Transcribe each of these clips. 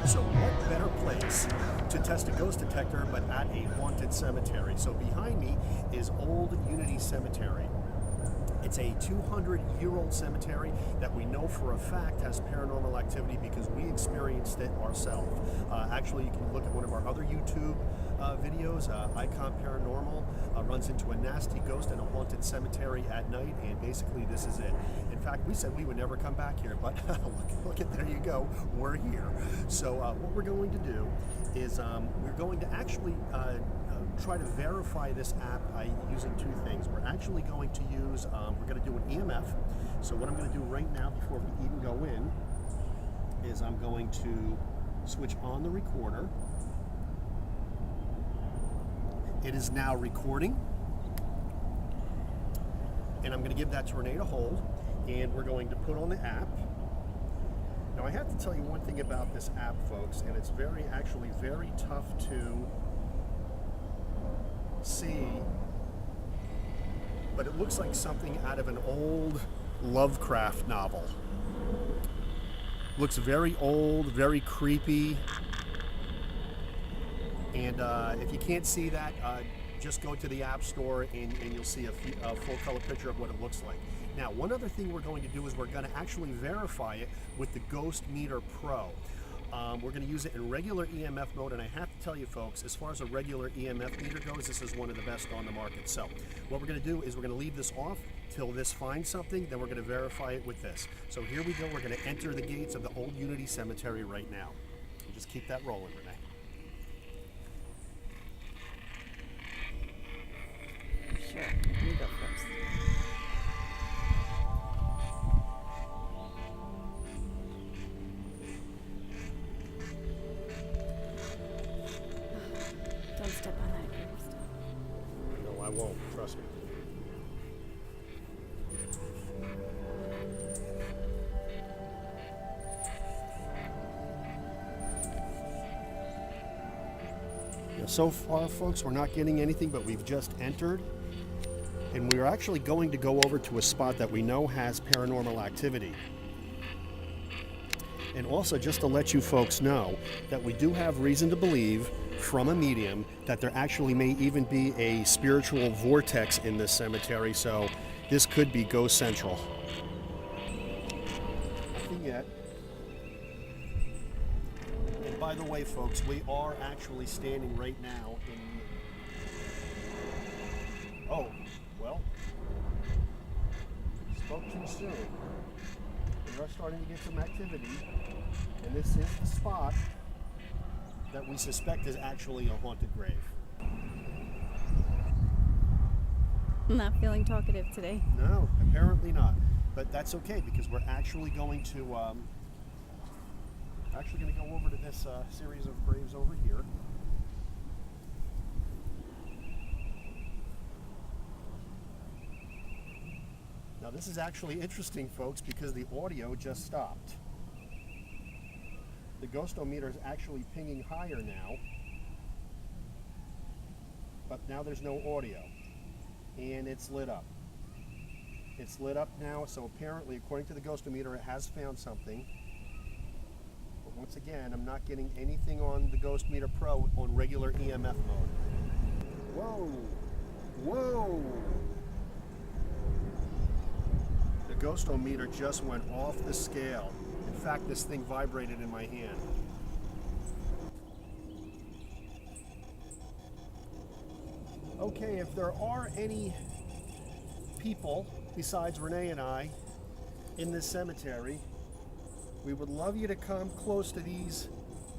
So what better place to test a ghost detector but at a haunted cemetery? So behind me is Old Unity Cemetery. It's a 200-year-old cemetery that we know for a fact has paranormal activity because we experienced it ourselves. Actually, you can look at one of our other YouTube videos. Icon Paranormal runs into a nasty ghost in a haunted cemetery at night, and basically this is it. In fact, we said we would never come back here, but look at, there you go, we're here. So what we're going to do is we're going to actually try to verify this app using two things. We're actually going to use, we're going to do an EMF. So what I'm going to do right now before we even go in is I'm going to switch on the recorder. It is now recording. And I'm going to give that to Renee to hold. And we're going to put on the app. Now I have to tell you one thing about this app, folks, and it's actually very tough to see, but it looks like something out of an old Lovecraft novel. Looks very old, very creepy, and if you can't see that, just go to the App Store and you'll see a full color picture of what it looks like. Now, one other thing we're going to do is we're going to actually verify it with the Ghost Meter Pro. We're going to use it in regular EMF mode, and I have to tell you folks, as far as a regular EMF meter goes, this is one of the best on the market. So what we're going to do is we're going to leave this off till this finds something, then we're going to verify it with this. So here we go, we're going to enter the gates of the Old Unity Cemetery right now. And just keep that rolling, Renee. Sure, you go first. Don't step on that clearest. No, I won't. Trust me. Now, so far, folks, we're not getting anything, but we've just entered. And we're actually going to go over to a spot that we know has paranormal activity. And also, just to let you folks know that we do have reason to believe from a medium that there actually may even be a spiritual vortex in this cemetery, so this could be Ghost Central. Nothing yet. And by the way, folks, we are actually standing right now in... Oh, well, spoke too soon. We are starting to get some activity, and this is the spot that we suspect is actually a haunted grave. I'm not feeling talkative today. No, apparently not. But that's okay because we're actually going to go over to this series of graves over here. Now this is actually interesting, folks, because the audio just stopped. The ghostometer is actually pinging higher now, but now there's no audio, and it's lit up. It's lit up now, so apparently, according to the ghostometer, it has found something. But once again, I'm not getting anything on the Ghost Meter Pro on regular EMF mode. Whoa! Whoa! The ghostometer just went off the scale. In fact, this thing vibrated in my hand. Okay, if there are any people besides Renee and I in this cemetery, we would love you to come close to these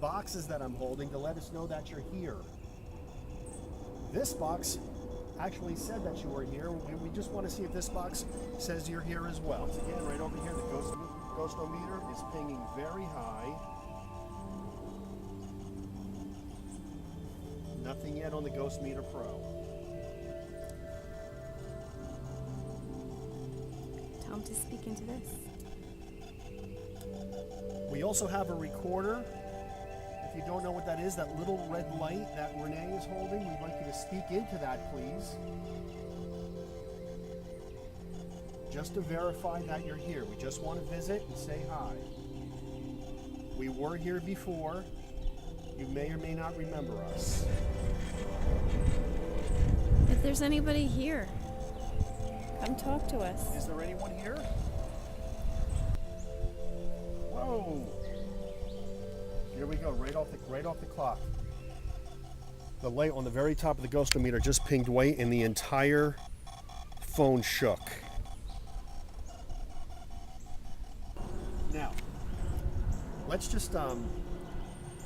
boxes that I'm holding to let us know that you're here. This box actually said that you were here. We just want to see if this box says you're here as well. So again, right over here, the ghostometer is pinging very high. Nothing yet on the Ghost Meter Pro. Tell him to speak into this. We also have a recorder. If you don't know what that is, that little red light that Renee is holding, we'd like you to speak into that, please. Just to verify that you're here. We just want to visit and say hi. We were here before. You may or may not remember us. If there's anybody here, come talk to us. Is there anyone here? Whoa! Here we go, right off the clock. The light on the very top of the ghostometer just pinged white and the entire phone shook. Now, let's just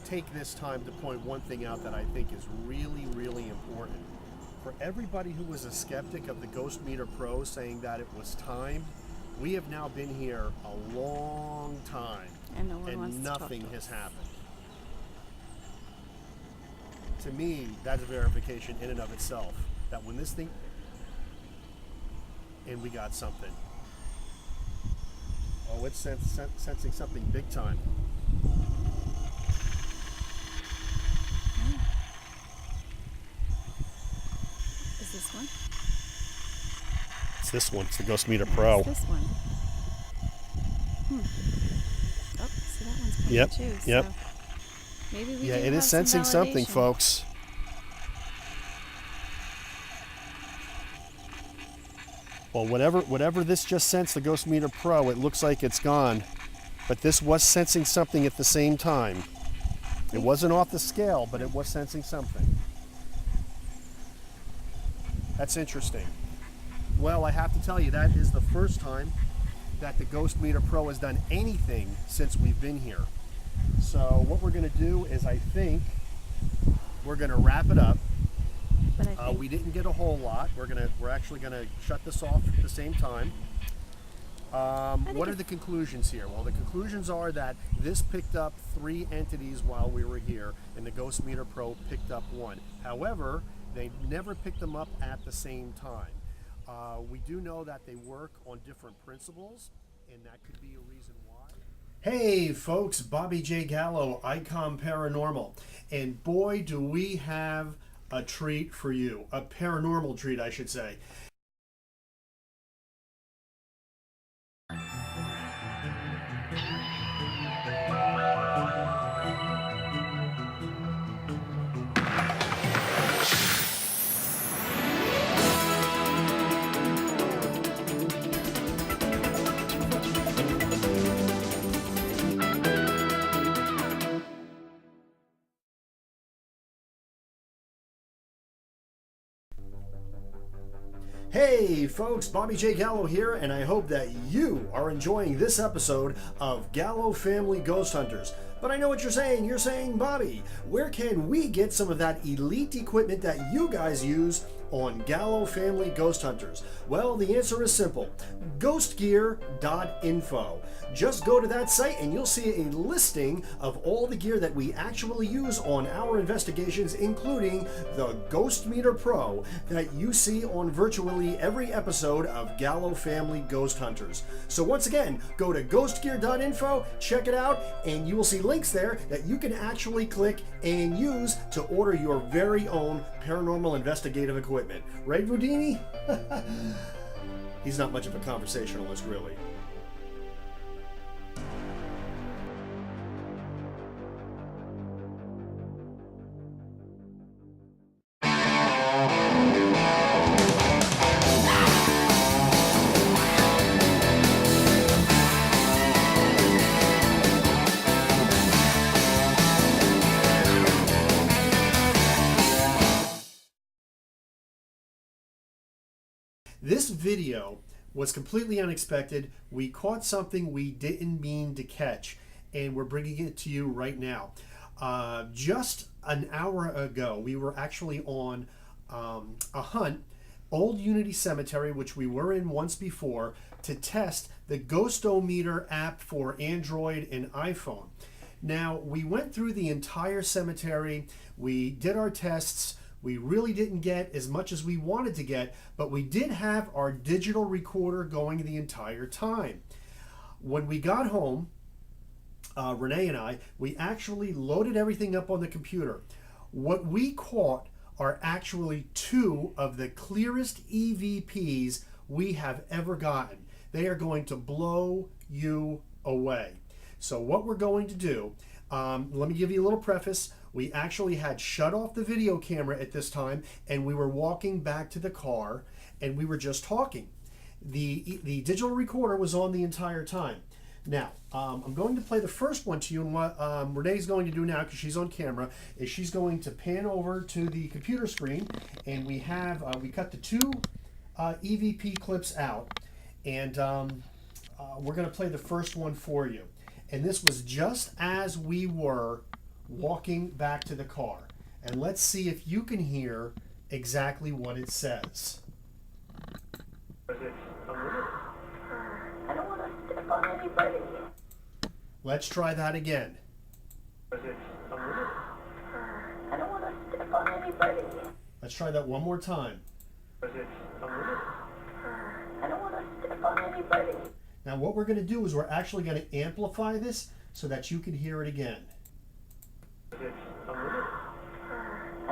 take this time to point one thing out that I think is really, really important. For everybody who was a skeptic of the Ghostometer Pro saying that it was timed, we have now been here a long time And no one wants to talk nothing to has us. happened. To me, that's verification in and of itself that when this thing, and we got something. Oh, it's sensing something big time. Is this one? It's this one. It's the Ghostometer Pro. It's this one. Oh, see that one's pink Yep, too. yep. So maybe we Yeah, do it have is some sensing something, validation. folks. Well, whatever this just sensed, the Ghostometer Pro, it looks like it's gone. But this was sensing something at the same time. It wasn't off the scale, but it was sensing something. That's interesting. Well, I have to tell you, that is the first time that the Ghostometer Pro has done anything since we've been here. So what we're going to do is, I think, we're going to wrap it up. But I think We didn't get a whole lot. We're actually gonna shut this off at the same time. What are the conclusions here? Well, the conclusions are that this picked up 3 entities while we were here, and the Ghostometer Pro picked up 1. However, they never picked them up at the same time. We do know that they work on different principles, and that could be a reason why. Hey folks, Bobby J. Gallo, Icon Paranormal, and boy do we have a treat for you, a paranormal treat I should say. Hey folks, Bobby J. Gallo here, and I hope that you are enjoying this episode of Gallo Family Ghost Hunters. But I know what you're saying. You're saying, Bobby, where can we get some of that elite equipment that you guys use on Gallo Family Ghost Hunters? Well, the answer is simple. ghostgear.info. Just go to that site and you'll see a listing of all the gear that we actually use on our investigations, including the Ghostometer Pro that you see on virtually every episode of Gallo Family Ghost Hunters. So once again, go to ghostgear.info, check it out, and you will see links there that you can actually click and use to order your very own paranormal investigative equipment. Right, Rudini? He's not much of a conversationalist, really. This video was completely unexpected. We caught something we didn't mean to catch, and we're bringing it to you right now. Just an hour ago, we were actually on a hunt, Old Unity Cemetery, which we were in once before, to test the Ghostometer app for Android and iPhone. Now, we went through the entire cemetery, we did our tests. We really didn't get as much as we wanted to get, but we did have our digital recorder going the entire time. When we got home, Renee and I, we actually loaded everything up on the computer. What we caught are actually 2 of the clearest EVPs we have ever gotten. They are going to blow you away. So what we're going to do, let me give you a little preface. We actually had shut off the video camera at this time, and we were walking back to the car, and we were just talking. The digital recorder was on the entire time. Now, I'm going to play the first one to you, and what Renee's going to do now, because she's on camera, is she's going to pan over to the computer screen, and we cut the two EVP clips out, and we're going to play the first one for you. And this was just as we were walking back to the car. And let's see if you can hear exactly what it says. I don't want to step on anybody. Let's try that again. I don't want to step on anybody. Let's try that one more time. I don't want to step on anybody. Now what we're going to do is we're actually going to amplify this so that you can hear it again. I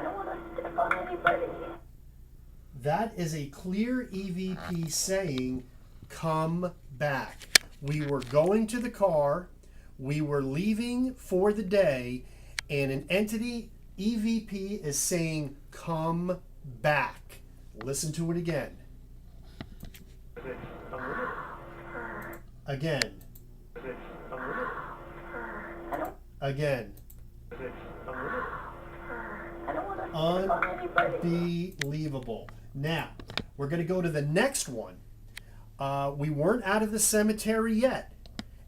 don't want to step on anybody. That is a clear EVP saying, come back. We were going to the car, we were leaving for the day, and an entity, EVP, is saying, come back. Listen to it again. Again. Again. Unbelievable. Now, we're going to go to the next one. We weren't out of the cemetery yet,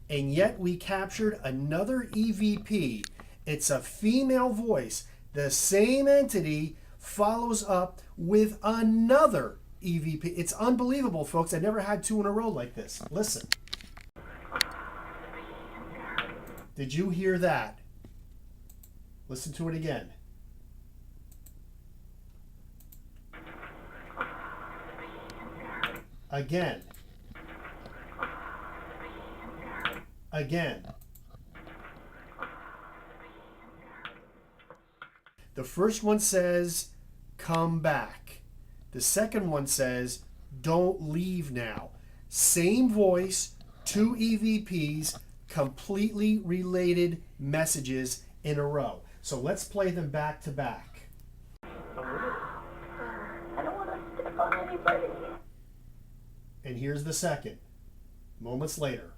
and yet we captured another EVP. It's a female voice. The same entity follows up with another EVP. It's unbelievable, folks. I never had two in a row like this. Listen. Did you hear that? Listen to it again. Again. Again. The first one says, come back. The second one says, don't leave now. Same voice, two EVPs, completely related messages in a row. So let's play them back to back. I don't want to step on anybody. And here's the second, moments later.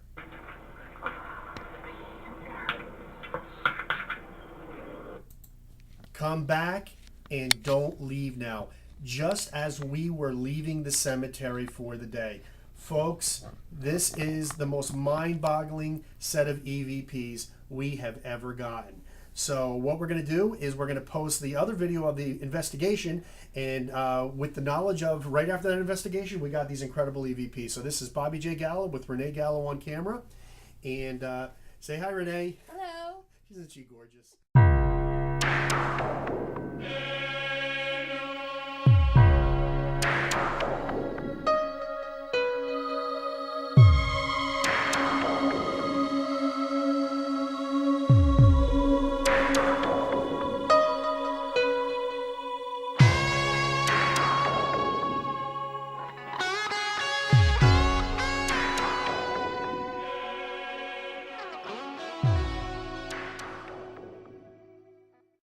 Come back and don't leave now, just as we were leaving the cemetery for the day. Folks, this is the most mind-boggling set of EVPs we have ever gotten. So what we're going to do is we're going to post the other video of the investigation, and with the knowledge of right after that investigation, we got these incredible EVPs. So this is Bobby J. Gallo with Renee Gallo on camera. And say hi, Renee. Hello. Isn't she gorgeous?